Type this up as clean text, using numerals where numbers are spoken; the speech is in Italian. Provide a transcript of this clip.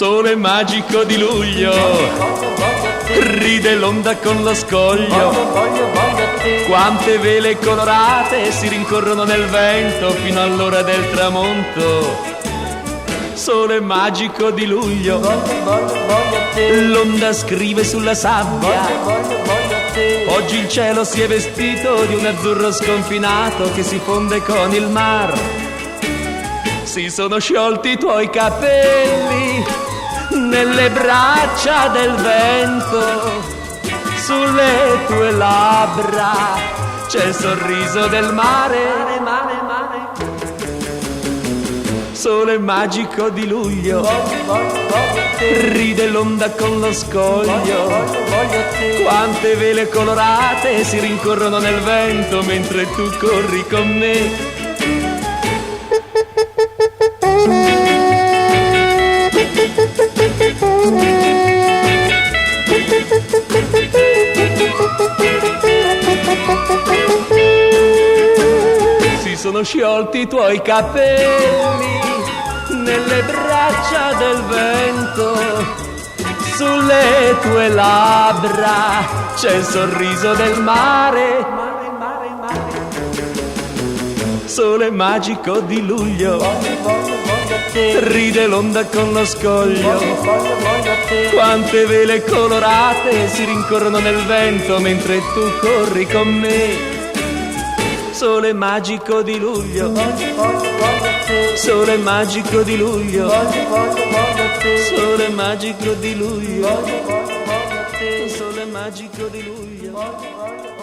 Sole magico di luglio, ride l'onda con lo scoglio. Quante vele colorate si rincorrono nel vento fino all'ora del tramonto. Sole magico di luglio, l'onda scrive sulla sabbia. Oggi il cielo si è vestito di un azzurro sconfinato che si fonde con il mar. Si sono sciolti i tuoi capelli nelle braccia del vento, sulle tue labbra c'è il sorriso del mare. Sole magico di luglio, ride l'onda con lo scoglio. Quante vele colorate si rincorrono nel vento mentre tu corri con me. Si sono sciolti i tuoi capelli nelle braccia del vento, sulle tue labbra c'è il sorriso del mare. Sole magico di luglio, ride l'onda con lo scoglio. Quante vele colorate si rincorrono nel vento mentre tu corri con me. Sole magico di luglio, sole magico di luglio, sole magico di luglio, sole magico di luglio.